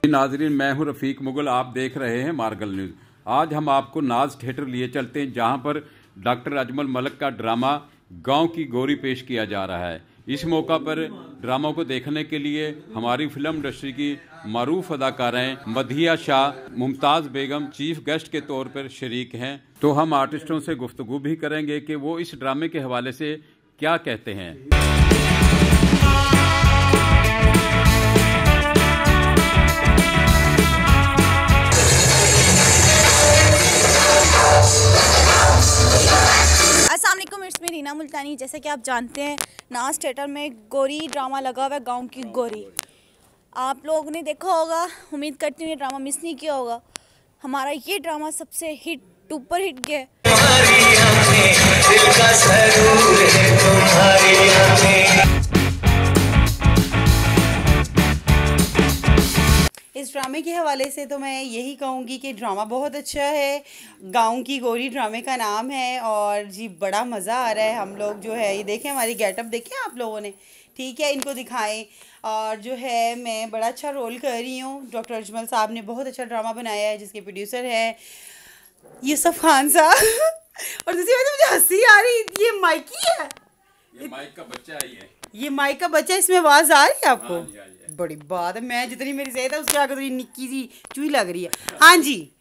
नाजरीन, मैं हूं रफीक मुगल। आप देख रहे हैं मार्गल न्यूज़। आज हम आपको नाज थिएटर लिए चलते हैं, जहां पर डॉक्टर अजमल मलिक का ड्रामा गांव की गोरी पेश किया जा रहा है। इस मौका पर ड्रामा को देखने के लिए हमारी फिल्म इंडस्ट्री की मारूफ अदाकाराएं मधिया शाह, मुमताज़ बेगम चीफ गेस्ट के तौर पर शरीक हैं। तो हम आर्टिस्टों से गुफ्तगू भी करेंगे कि वो इस ड्रामे के हवाले से क्या कहते हैं। रीना मुल्तानी। जैसे कि आप जानते हैं, नाज थिएटर में गोरी ड्रामा लगा हुआ है, गांव की गोरी। आप लोगों ने देखा होगा, उम्मीद करती हूँ ये ड्रामा मिस नहीं किया होगा। हमारा ये ड्रामा सबसे हिट सुपर हिट गया। इस ड्रामे के हवाले से तो मैं यही कहूँगी कि ड्रामा बहुत अच्छा है। गाँव की गोरी ड्रामे का नाम है और जी बड़ा मज़ा आ रहा है। हम लोग जो है ये देखें, हमारी गेटअप देखें आप लोगों ने, ठीक है, इनको दिखाएं। और जो है मैं बड़ा अच्छा रोल कर रही हूँ। डॉक्टर अजमल साहब ने बहुत अच्छा ड्रामा बनाया है, जिसके प्रोड्यूसर हैं यूसुफ खान साहब। और दूसरी बात मुझे हंसी आ रही, ये माइकी है, ये माइक का बच्चा है। ये माइक का बच्चा, इसमें आवाज़ आ रही है आपको? हाँ, बड़ी बात है, मैं जितनी मेरी सेहत है उसके आगे तो ये निक्की सी चूही लग रही है। हाँ जी,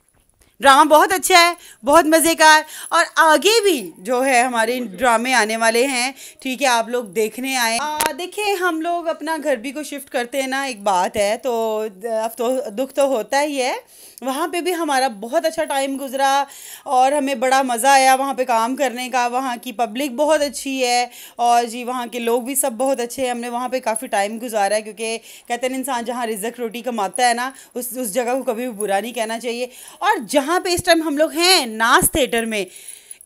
ड्रामा बहुत अच्छा है, बहुत मज़ेदार। और आगे भी जो है हमारे ड्रामे आने वाले हैं, ठीक है, आप लोग देखने आए। देखिए, हम लोग अपना घर भी को शिफ्ट करते हैं ना, एक बात है, तो अब तो दुख तो होता ही है। वहाँ पे भी हमारा बहुत अच्छा टाइम गुजरा और हमें बड़ा मज़ा आया वहाँ पे काम करने का। वहाँ की पब्लिक बहुत अच्छी है और जी वहाँ के लोग भी सब बहुत अच्छे हैं। हमने वहाँ पे काफ़ी टाइम गुजारा है, क्योंकि कहते हैं इंसान जहाँ रिज़्क रोटी कमाता है ना, उस जगह को कभी भी बुरा नहीं कहना चाहिए। और जहाँ पे इस टाइम हम लोग हैं नाज थिएटर में,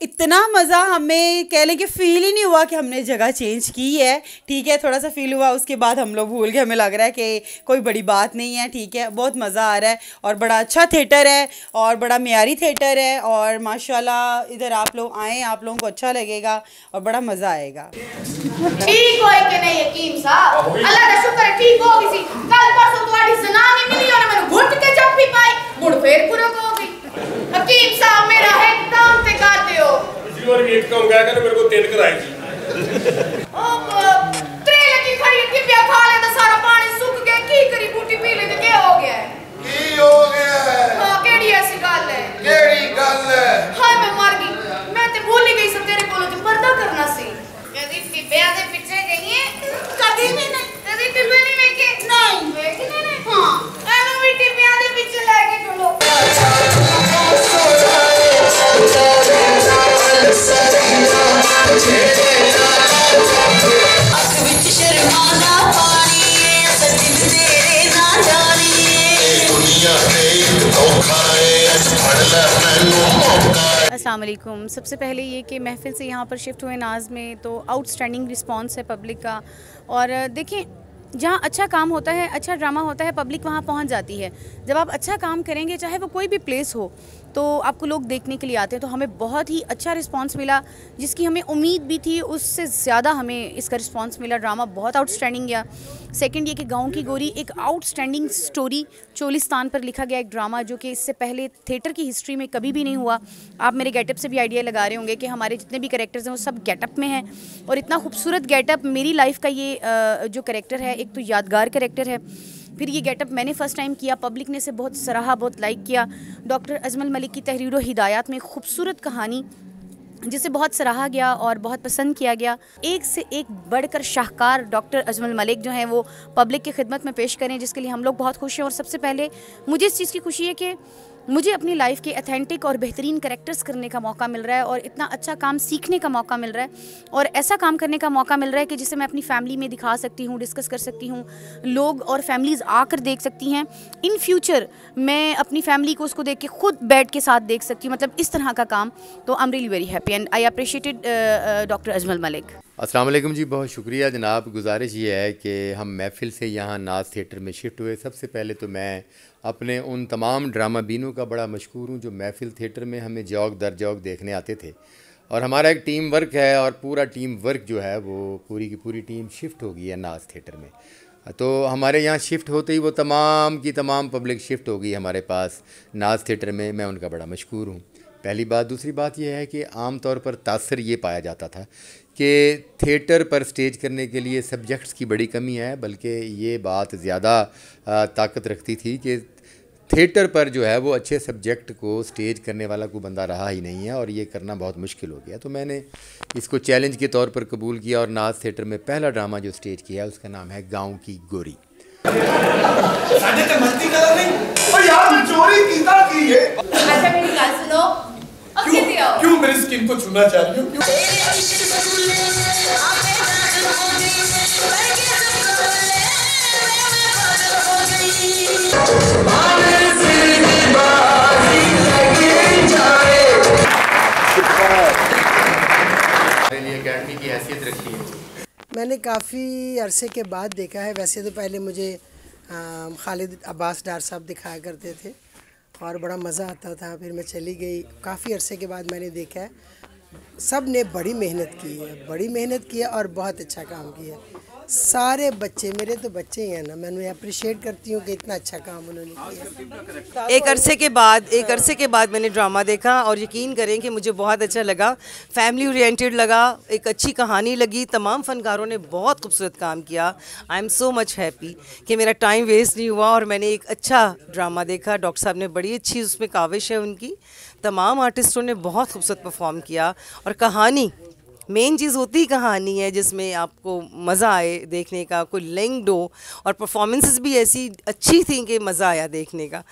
इतना मज़ा हमें कह लें कि फ़ील ही नहीं हुआ कि हमने जगह चेंज की है, ठीक है। थोड़ा सा फ़ील हुआ, उसके बाद हम लोग भूल गए। हमें लग रहा है कि कोई बड़ी बात नहीं है, ठीक है। बहुत मज़ा आ रहा है और बड़ा अच्छा थिएटर है और बड़ा मियारी थिएटर है। और माशाल्लाह इधर आप लोग आएँ, आप लोगों को अच्छा लगेगा और बड़ा मज़ा आएगा। ठीक होए कि नहीं यकीन साहब, अल्लाह का शुक्र है ठीक हो गई सी। कल परसों तुम्हारी जनानी मिली और मैंने घुट के जप्पी पाई, मुड़ फेर पूरा हो गई। हकीम साहब मेरा है काम पे करते हो। पिछली बार भी एक काम गया कि मेरे को 3 कराई थी। ओ ट्रेन की खड़ी थी, पिया खा ले तो सारा पानी सूख गया। की करी बूटी पी ले तो क्या हो गया है? की हो गया है? हां, केड़ी ऐसी गल है? केड़ी गल है? हाय मैं मर गई, मैं ते भूल ही गई सब तेरे कोलों ते पर्दा करना सी। यदि टिब्बे दे पीछे गई है कभी भी नहीं, यदि टिब्बे नहीं वेखे नहीं वेखे नहीं। हां, एनो भी टिब्बे दे पीछे लेके चलो। अस्सलाम वालेकुम। सबसे पहले ये कि महफिल से यहाँ पर शिफ्ट हुए नाज में, तो आउटस्टैंडिंग रिस्पांस है पब्लिक का। और देखें, जहाँ अच्छा काम होता है, अच्छा ड्रामा होता है, पब्लिक वहाँ पहुँच जाती है। जब आप अच्छा काम करेंगे, चाहे वो कोई भी प्लेस हो, तो आपको लोग देखने के लिए आते हैं। तो हमें बहुत ही अच्छा रिस्पांस मिला, जिसकी हमें उम्मीद भी थी, उससे ज़्यादा हमें इसका रिस्पांस मिला। ड्रामा बहुत आउटस्टैंडिंग गया। सेकंड ये कि गांव की गोरी एक आउटस्टैंडिंग स्टोरी, चोलिस्तान पर लिखा गया एक ड्रामा, जो कि इससे पहले थिएटर की हिस्ट्री में कभी भी नहीं हुआ। आप मेरे गेटअप से भी आइडिया लगा रहे होंगे कि हमारे जितने भी कैरेक्टर्स हैं वो सब गेटअप में हैं, और इतना खूबसूरत गेटअप। मेरी लाइफ का ये जो कैरेक्टर है, एक तो यादगार कैरेक्टर है। फिर ये गेटअप मैंने फ़र्स्ट टाइम किया, पब्लिक ने इसे बहुत सराहा, बहुत लाइक किया। डॉक्टर अजमल मलिक की तहरीर और हिदायत में खूबसूरत कहानी, जिसे बहुत सराहा गया और बहुत पसंद किया गया। एक से एक बढ़कर शाहकार डॉक्टर अजमल मलिक जो हैं वो पब्लिक की खिदमत में पेश करें, जिसके लिए हम लोग बहुत खुश हैं। और सबसे पहले मुझे इस चीज़ की खुशी है कि मुझे अपनी लाइफ के अथेंटिक और बेहतरीन कैरेक्टर्स करने का मौका मिल रहा है, और इतना अच्छा काम सीखने का मौका मिल रहा है, और ऐसा काम करने का मौका मिल रहा है कि जिसे मैं अपनी फैमिली में दिखा सकती हूँ, डिस्कस कर सकती हूँ, लोग और फैमिलीज़ आकर देख सकती हैं। इन फ्यूचर मैं अपनी फैमिली को उसको देख के खुद बेड के साथ देख सकती हूँ, मतलब इस तरह का काम। तो I am really very happy and I appreciated doctor Ajmal Malik. अस्सलाम वालेकुम जी, बहुत शुक्रिया जनाब। गुजारिश ये है कि हम महफिल से यहाँ नाज थिएटर में शिफ्ट हुए। सबसे पहले तो मैं अपने उन तमाम ड्रामा बीनों का बड़ा मशकूर हूँ जो महफिल थिएटर में हमें जौक दर जौक देखने आते थे। और हमारा एक टीम वर्क है, और पूरा टीम वर्क जो है वो पूरी की पूरी टीम शिफ्ट हो गई है नाज थिएटर में। तो हमारे यहाँ शिफ्ट होते ही वो तमाम की तमाम पब्लिक शिफ्ट हो गई हमारे पास नाज थिएटर में। मैं उनका बड़ा मशकूर हूँ, पहली बात। दूसरी बात यह है कि आम तौर पर तासर ये पाया जाता था कि थिएटर पर स्टेज करने के लिए सब्जेक्ट्स की बड़ी कमी है, बल्कि ये बात ज़्यादा ताकत रखती थी कि थिएटर पर जो है वो अच्छे सब्जेक्ट को स्टेज करने वाला कोई बंदा रहा ही नहीं है, और ये करना बहुत मुश्किल हो गया। तो मैंने इसको चैलेंज के तौर पर कबूल किया और नाज थिएटर में पहला ड्रामा जो स्टेज किया उसका नाम है गाँव की गोरी। अच्छा मेरी बात सुनो, अब कैसे आओ? क्यों मेरी स्किन को छूना चाह रही हो? अकेडमी की हैसियत रखी है। मैंने काफ़ी अरसे के बाद देखा है। वैसे तो पहले मुझे खालिद अब्बास डार साहब दिखाया करते थे और बड़ा मज़ा आता था, फिर मैं चली गई। काफ़ी अरसे के बाद मैंने देखा है, सब ने बड़ी मेहनत की है और बहुत अच्छा काम किया है। सारे बच्चे, मेरे तो बच्चे ही हैं ना, मैं उन्हें अप्रिशिएट करती हूँ कि इतना अच्छा काम उन्होंने किया। एक अरसे के बाद मैंने ड्रामा देखा और यकीन करें कि मुझे बहुत अच्छा लगा, फैमिली ओरिएंटेड लगा, एक अच्छी कहानी लगी। तमाम फ़नकारों ने बहुत खूबसूरत काम किया। I am so much happy कि मेरा टाइम वेस्ट नहीं हुआ और मैंने एक अच्छा ड्रामा देखा। डॉक्टर साहब ने बड़ी अच्छी उसमें काविश है उनकी, तमाम आर्टिस्टों ने बहुत खूबसूरत परफॉर्म किया। और कहानी, मेन चीज़ होती ही कहानी है जिसमें आपको मज़ा आए देखने का, कोई लिंक्ड हो, और परफॉर्मेंसेस भी ऐसी अच्छी थी कि मज़ा आया देखने का।